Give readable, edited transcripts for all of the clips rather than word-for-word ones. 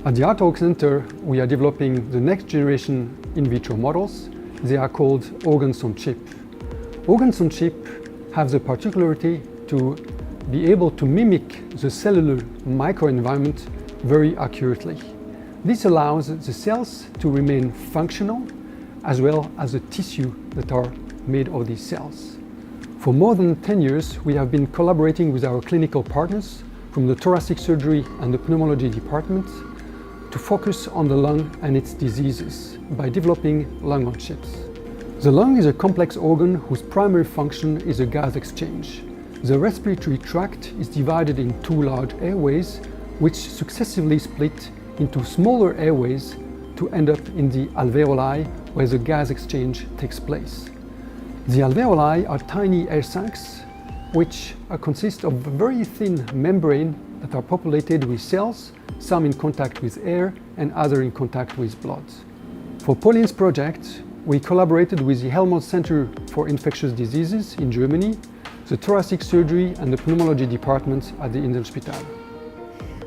At the Art Center, we are developing the next generation in vitro models. They are called organs-on-chip. Organs-on-chip have the particularity to be able to mimic the cellular microenvironment very accurately. This allows the cells to remain functional as well as the tissue that are made of these cells. For more than 10 years, we have been collaborating with our clinical partners from the thoracic surgery and the pneumology department to focus on the lung and its diseases by developing lung-on-chips. The lung is a complex organ whose primary function is a gas exchange. The respiratory tract is divided in two large airways, which successively split into smaller airways to end up in the alveoli, where the gas exchange takes place. The alveoli are tiny air sacs, which consist of a very thin membrane that are populated with cells, some in contact with air and other in contact with blood. For Pauline's project, we collaborated with the Helmholtz Center for Infectious Diseases in Germany, the thoracic surgery and the pneumology departments at the Inselspitals.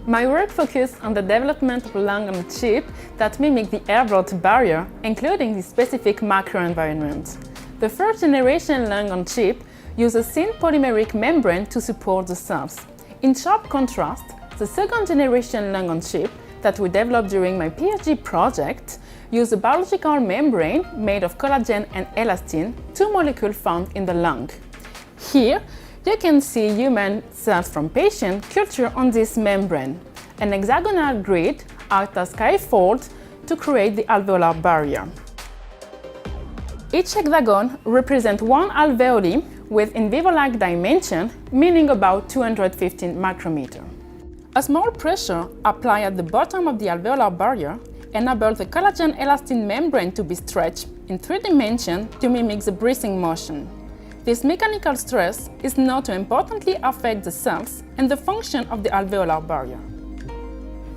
My work focused on the development of lung-on-chip that mimic the air-blood barrier, including the specific microenvironment. The first generation lung-on-chip uses thin polymeric membrane to support the cells. In sharp contrast, the second generation lung-on-chip that we developed during my PhD project use a biological membrane made of collagen and elastin, two molecules found in the lung. Here, you can see human cells from patient culture on this membrane. An hexagonal grid acts as scaffold to create the alveolar barrier. Each hexagon represents one alveoli with in vivo-like dimension, meaning about 215 micrometer. A small pressure applied at the bottom of the alveolar barrier enables the collagen elastin membrane to be stretched in 3 dimensions to mimic the breathing motion. This mechanical stress is known to importantly affect the cells and the function of the alveolar barrier.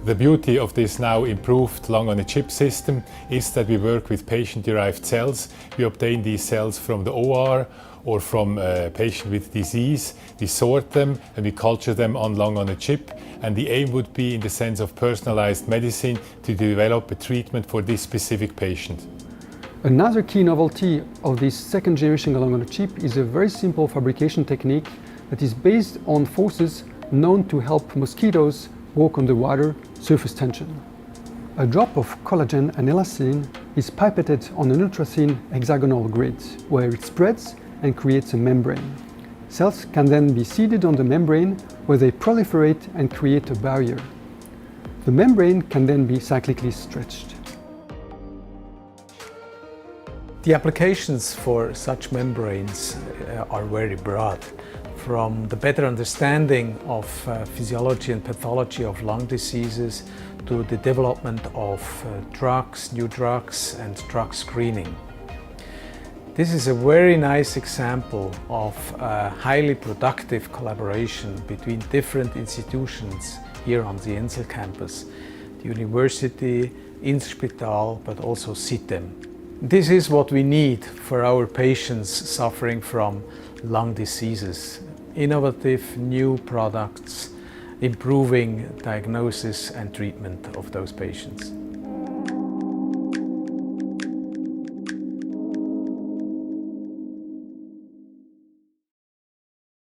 The beauty of this now improved lung-on-a-chip system is that we work with patient-derived cells. We obtain these cells from the OR or from a patient with disease. We sort them and we culture them on lung-on-a-chip. And the aim would be, in the sense of personalized medicine, to develop a treatment for this specific patient. Another key novelty of this second generation lung-on-a-chip is a very simple fabrication technique that is based on forces known to help mosquitoes walk on the water, surface tension. A drop of collagen and elastin is pipetted on an ultra-thin hexagonal grid, where it spreads and creates a membrane. Cells can then be seeded on the membrane, where they proliferate and create a barrier. The membrane can then be cyclically stretched. The applications for such membranes are very broad. From the better understanding of physiology and pathology of lung diseases to the development of drugs, new drugs and drug screening. This is a very nice example of a highly productive collaboration between different institutions here on the Insel campus, the university, Inselspital, but also SITEM. This is what we need for our patients suffering from lung diseases. Innovative new products, improving diagnosis and treatment of those patients.